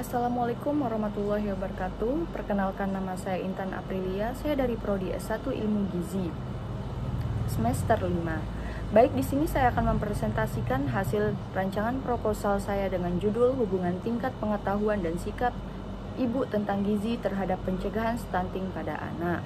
Assalamualaikum warahmatullahi wabarakatuh. Perkenalkan, nama saya Intan Aprilia. Saya dari Prodi S1 Ilmu Gizi semester 5. Baik, di sini saya akan mempresentasikan hasil rancangan proposal saya dengan judul Hubungan Tingkat Pengetahuan dan Sikap Ibu tentang Gizi terhadap Pencegahan Stunting pada Anak.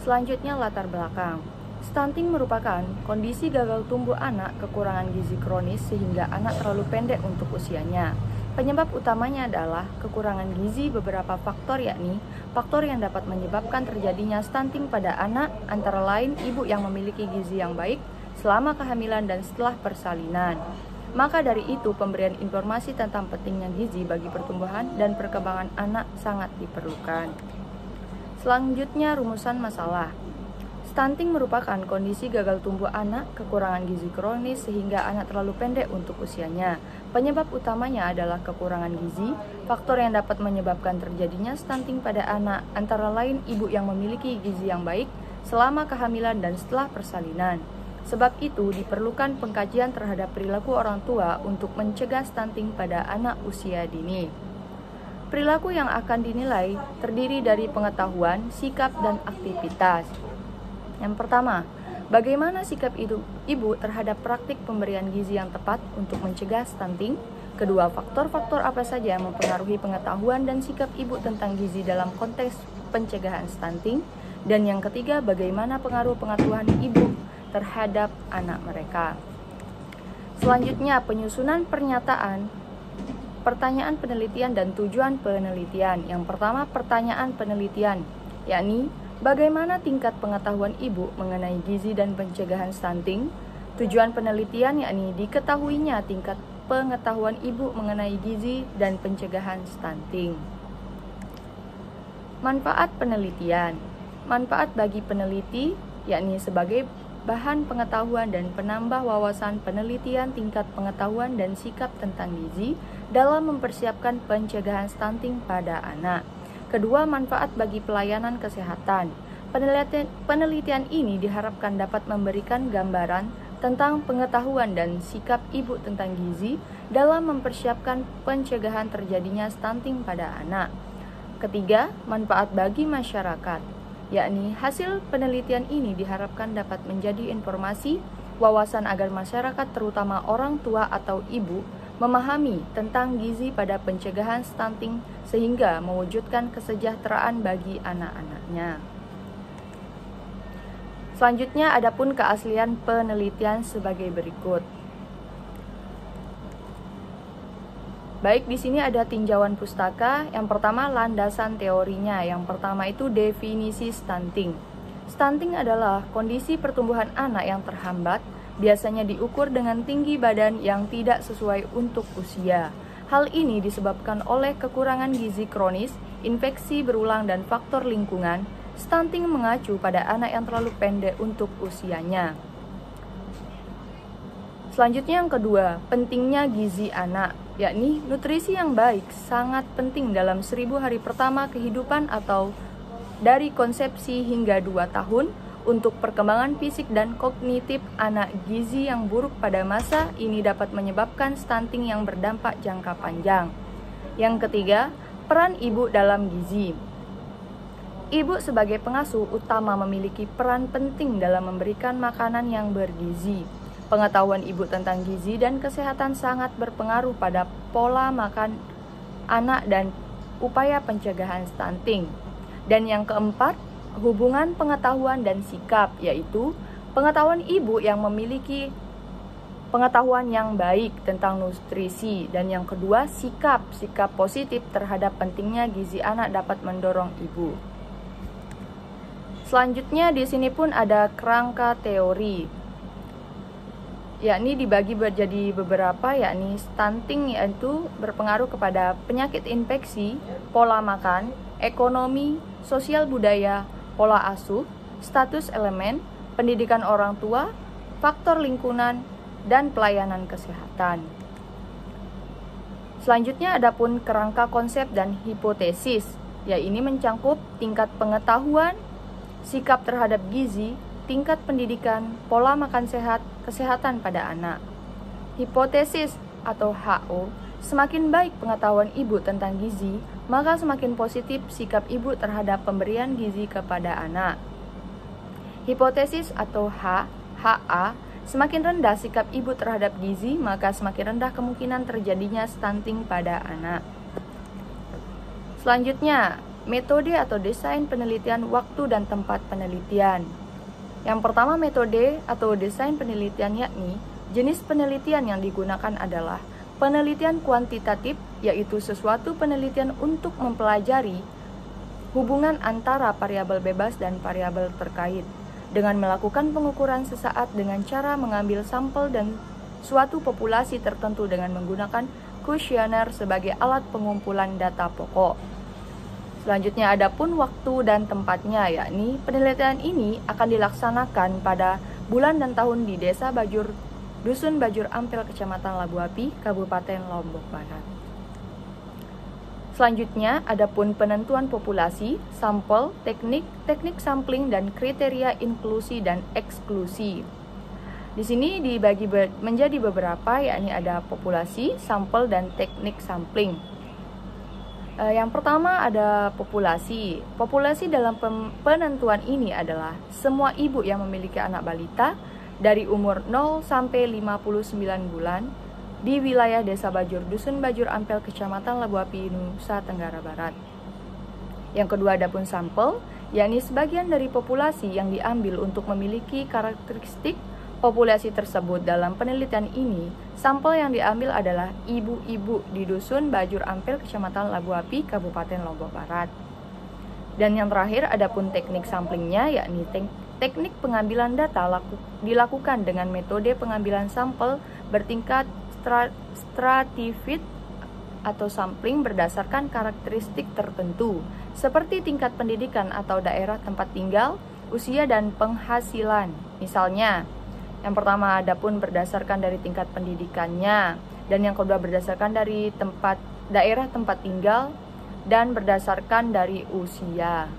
Selanjutnya, latar belakang. Stunting merupakan kondisi gagal tumbuh anak kekurangan gizi kronis sehingga anak terlalu pendek untuk usianya. Penyebab utamanya adalah kekurangan gizi. Beberapa faktor, yakni faktor yang dapat menyebabkan terjadinya stunting pada anak, antara lain ibu yang memiliki gizi yang baik selama kehamilan dan setelah persalinan. Maka dari itu, pemberian informasi tentang pentingnya gizi bagi pertumbuhan dan perkembangan anak sangat diperlukan. Selanjutnya, rumusan masalah. Stunting merupakan kondisi gagal tumbuh anak kekurangan gizi kronis sehingga anak terlalu pendek untuk usianya. Penyebab utamanya adalah kekurangan gizi. Faktor yang dapat menyebabkan terjadinya stunting pada anak antara lain ibu yang memiliki gizi yang baik selama kehamilan dan setelah persalinan. Sebab itu diperlukan pengkajian terhadap perilaku orang tua untuk mencegah stunting pada anak usia dini. Perilaku yang akan dinilai terdiri dari pengetahuan, sikap, dan aktivitas. Yang pertama, bagaimana sikap ibu terhadap praktik pemberian gizi yang tepat untuk mencegah stunting? Kedua, faktor-faktor apa saja yang mempengaruhi pengetahuan dan sikap ibu tentang gizi dalam konteks pencegahan stunting? Dan yang ketiga, bagaimana pengaruh pengetahuan ibu terhadap anak mereka? Selanjutnya, penyusunan pernyataan, pertanyaan penelitian dan tujuan penelitian. Yang pertama, pertanyaan penelitian, yakni bagaimana tingkat pengetahuan ibu mengenai gizi dan pencegahan stunting? Tujuan penelitian yakni diketahuinya tingkat pengetahuan ibu mengenai gizi dan pencegahan stunting. Manfaat penelitian. Manfaat bagi peneliti yakni sebagai bahan pengetahuan dan penambah wawasan penelitian tingkat pengetahuan dan sikap tentang gizi dalam mempersiapkan pencegahan stunting pada anak. Kedua, manfaat bagi pelayanan kesehatan. Penelitian ini diharapkan dapat memberikan gambaran tentang pengetahuan dan sikap ibu tentang gizi dalam mempersiapkan pencegahan terjadinya stunting pada anak. Ketiga, manfaat bagi masyarakat, yakni hasil penelitian ini diharapkan dapat menjadi informasi, wawasan agar masyarakat terutama orang tua atau ibu memahami tentang gizi pada pencegahan stunting sehingga mewujudkan kesejahteraan bagi anak-anaknya. Selanjutnya, adapun keaslian penelitian sebagai berikut. Baik, di sini ada tinjauan pustaka. Yang pertama, landasan teorinya. Yang pertama itu definisi stunting. Stunting adalah kondisi pertumbuhan anak yang terhambat, biasanya diukur dengan tinggi badan yang tidak sesuai untuk usia. Hal ini disebabkan oleh kekurangan gizi kronis, infeksi berulang, dan faktor lingkungan. Stunting mengacu pada anak yang terlalu pendek untuk usianya. Selanjutnya, yang kedua, pentingnya gizi anak, yakni nutrisi yang baik sangat penting dalam 1000 hari pertama kehidupan atau dari konsepsi hingga 2 tahun. Untuk perkembangan fisik dan kognitif anak, gizi yang buruk pada masa ini dapat menyebabkan stunting yang berdampak jangka panjang. Yang ketiga, peran ibu dalam gizi. Ibu sebagai pengasuh utama memiliki peran penting dalam memberikan makanan yang bergizi. Pengetahuan ibu tentang gizi dan kesehatan sangat berpengaruh pada pola makan anak dan upaya pencegahan stunting. Dan yang keempat, hubungan pengetahuan dan sikap, yaitu pengetahuan ibu yang memiliki pengetahuan yang baik tentang nutrisi, dan yang kedua, sikap positif terhadap pentingnya gizi anak dapat mendorong ibu. Selanjutnya, di sini pun ada kerangka teori, yakni dibagi menjadi beberapa, yakni stunting yaitu berpengaruh kepada penyakit infeksi, pola makan, ekonomi, sosial budaya, pola asuh, status elemen, pendidikan orang tua, faktor lingkungan, dan pelayanan kesehatan. Selanjutnya, adapun kerangka konsep dan hipotesis, yaitu mencangkup tingkat pengetahuan, sikap terhadap gizi, tingkat pendidikan, pola makan sehat, kesehatan pada anak. Hipotesis atau HO, Semakin baik pengetahuan ibu tentang gizi, maka semakin positif sikap ibu terhadap pemberian gizi kepada anak. Hipotesis atau HA, semakin rendah sikap ibu terhadap gizi, maka semakin rendah kemungkinan terjadinya stunting pada anak. Selanjutnya, metode atau desain penelitian waktu dan tempat penelitian. Yang pertama, metode atau desain penelitian yakni jenis penelitian yang digunakan adalah penelitian kuantitatif, yaitu sesuatu penelitian untuk mempelajari hubungan antara variabel bebas dan variabel terkait dengan melakukan pengukuran sesaat dengan cara mengambil sampel dan suatu populasi tertentu dengan menggunakan kuesioner sebagai alat pengumpulan data pokok. Selanjutnya adapun waktu dan tempatnya, yakni penelitian ini akan dilaksanakan pada bulan dan tahun di Desa Bajur, Dusun Bajur Ampel, Kecamatan Labu Api, Kabupaten Lombok Barat. Selanjutnya adapun penentuan populasi, sampel, teknik sampling dan kriteria inklusi dan eksklusi. Di sini dibagi menjadi beberapa, yakni ada populasi, sampel dan teknik sampling. Yang pertama ada populasi. Populasi dalam penentuan ini adalah semua ibu yang memiliki anak balita dari umur 0 sampai 59 bulan di wilayah Desa Bajur, Dusun Bajur Ampel, Kecamatan Labu Api, Nusa Tenggara Barat. Yang kedua adapun sampel, yakni sebagian dari populasi yang diambil untuk memiliki karakteristik populasi tersebut. Dalam penelitian ini, sampel yang diambil adalah ibu-ibu di Dusun Bajur Ampel, Kecamatan Labu Api, Kabupaten Lombok Barat. Dan yang terakhir, adapun teknik samplingnya, yakni teknik pengambilan data dilakukan dengan metode pengambilan sampel bertingkat stratified atau sampling berdasarkan karakteristik tertentu, seperti tingkat pendidikan atau daerah tempat tinggal, usia, dan penghasilan. Misalnya, yang pertama adapun berdasarkan dari tingkat pendidikannya, dan yang kedua berdasarkan dari daerah tempat tinggal, dan berdasarkan dari usia.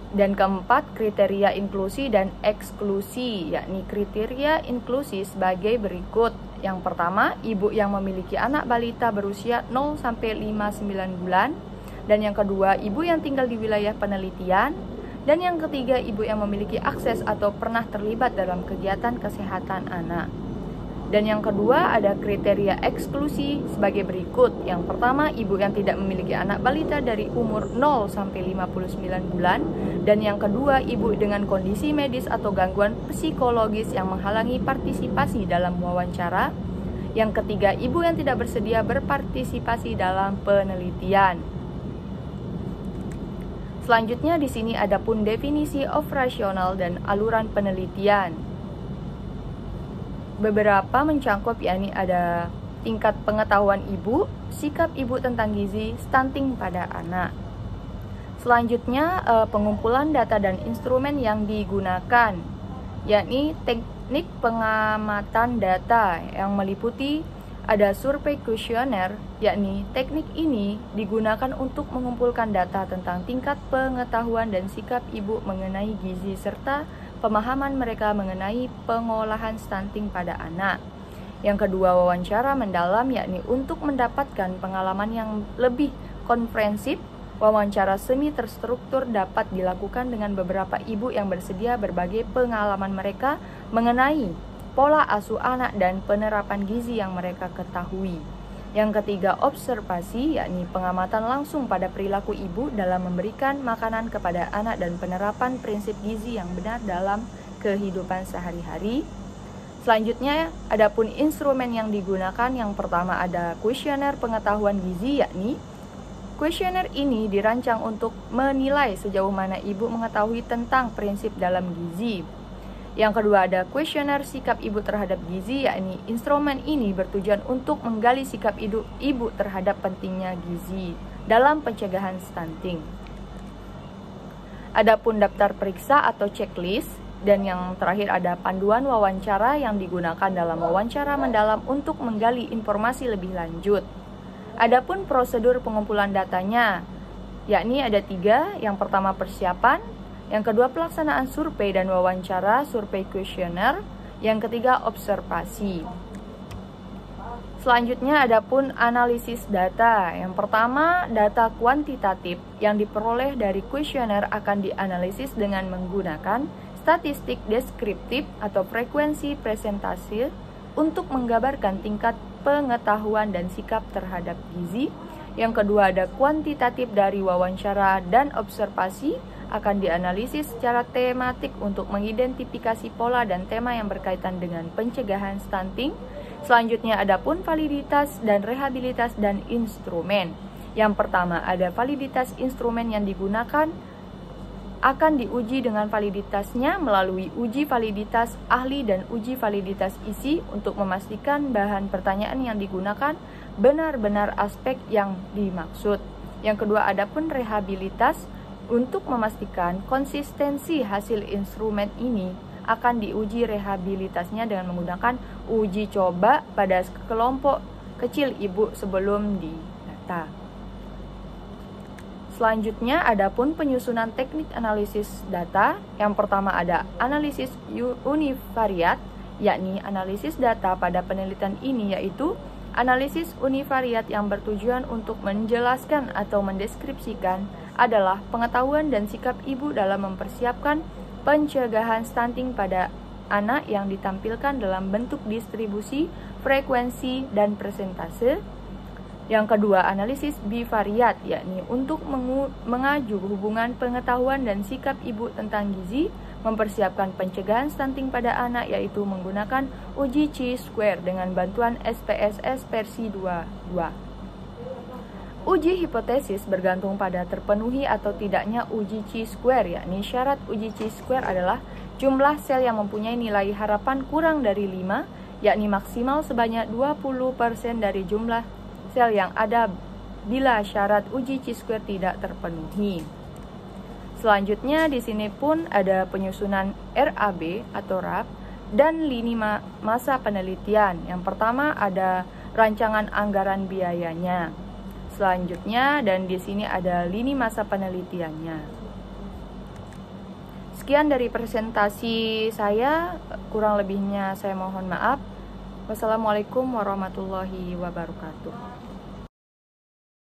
Dan keempat, kriteria inklusi dan eksklusi, yakni kriteria inklusi sebagai berikut. Yang pertama, ibu yang memiliki anak balita berusia 0 sampai 59 bulan, dan yang kedua, ibu yang tinggal di wilayah penelitian. Dan yang ketiga, ibu yang memiliki akses atau pernah terlibat dalam kegiatan kesehatan anak. Dan yang kedua, ada kriteria eksklusi sebagai berikut. Yang pertama, ibu yang tidak memiliki anak balita dari umur 0 sampai 59 bulan. Dan yang kedua, ibu dengan kondisi medis atau gangguan psikologis yang menghalangi partisipasi dalam wawancara. Yang ketiga, ibu yang tidak bersedia berpartisipasi dalam penelitian. Selanjutnya di sini adapun definisi operasional dan aluran penelitian. Beberapa mencangkup, yakni ada tingkat pengetahuan ibu, sikap ibu tentang gizi, stunting pada anak. Selanjutnya pengumpulan data dan instrumen yang digunakan, yakni teknik pengamatan data yang meliputi ada survei kuesioner, yakni teknik ini digunakan untuk mengumpulkan data tentang tingkat pengetahuan dan sikap ibu mengenai gizi serta pemahaman mereka mengenai pengolahan stunting pada anak. Yang kedua, wawancara mendalam, yakni untuk mendapatkan pengalaman yang lebih komprehensif. Wawancara semi terstruktur dapat dilakukan dengan beberapa ibu yang bersedia berbagi pengalaman mereka mengenai pola asuh anak dan penerapan gizi yang mereka ketahui. Yang ketiga, observasi, yakni pengamatan langsung pada perilaku ibu dalam memberikan makanan kepada anak dan penerapan prinsip gizi yang benar dalam kehidupan sehari-hari. Selanjutnya, adapun instrumen yang digunakan, yang pertama ada kuesioner pengetahuan gizi, yakni kuesioner ini dirancang untuk menilai sejauh mana ibu mengetahui tentang prinsip dalam gizi. Yang kedua ada kuesioner sikap ibu terhadap gizi, yakni instrumen ini bertujuan untuk menggali sikap ibu terhadap pentingnya gizi dalam pencegahan stunting. Adapun daftar periksa atau checklist, dan yang terakhir ada panduan wawancara yang digunakan dalam wawancara mendalam untuk menggali informasi lebih lanjut. Adapun prosedur pengumpulan datanya, yakni ada 3, yang pertama persiapan, yang kedua pelaksanaan survei dan wawancara survei kuesioner, yang ketiga observasi. Selanjutnya adapun analisis data. Yang pertama, data kuantitatif yang diperoleh dari kuesioner akan dianalisis dengan menggunakan statistik deskriptif atau frekuensi presentasi untuk menggambarkan tingkat pengetahuan dan sikap terhadap gizi. Yang kedua, ada kuantitatif dari wawancara dan observasi akan dianalisis secara tematik untuk mengidentifikasi pola dan tema yang berkaitan dengan pencegahan stunting. Selanjutnya adapun validitas dan rehabilitas dan instrumen. Yang pertama ada validitas instrumen yang digunakan akan diuji dengan validitasnya melalui uji validitas ahli dan uji validitas isi untuk memastikan bahan pertanyaan yang digunakan benar-benar aspek yang dimaksud. Yang kedua adapun rehabilitas untuk memastikan konsistensi hasil instrumen ini akan diuji rehabilitasnya dengan menggunakan uji coba pada kelompok kecil ibu sebelum didata. Selanjutnya adapun penyusunan teknik analisis data. Yang pertama ada analisis univariat, yakni analisis data pada penelitian ini yaitu analisis univariat yang bertujuan untuk menjelaskan atau mendeskripsikan adalah pengetahuan dan sikap ibu dalam mempersiapkan pencegahan stunting pada anak yang ditampilkan dalam bentuk distribusi, frekuensi, dan persentase. Yang kedua, analisis bivariat, yakni untuk mengaju hubungan pengetahuan dan sikap ibu tentang gizi, mempersiapkan pencegahan stunting pada anak yaitu menggunakan uji chi-square dengan bantuan SPSS versi 22. Uji hipotesis bergantung pada terpenuhi atau tidaknya uji chi-square, yakni syarat uji chi-square adalah jumlah sel yang mempunyai nilai harapan kurang dari 5, yakni maksimal sebanyak 20% dari jumlah sel yang ada bila syarat uji chi-square tidak terpenuhi. Selanjutnya di sini pun ada penyusunan RAB atau RAP dan lini masa penelitian. Yang pertama ada rancangan anggaran biayanya. Selanjutnya dan di sini ada lini masa penelitiannya. Sekian dari presentasi saya, kurang lebihnya saya mohon maaf. Wassalamualaikum warahmatullahi wabarakatuh.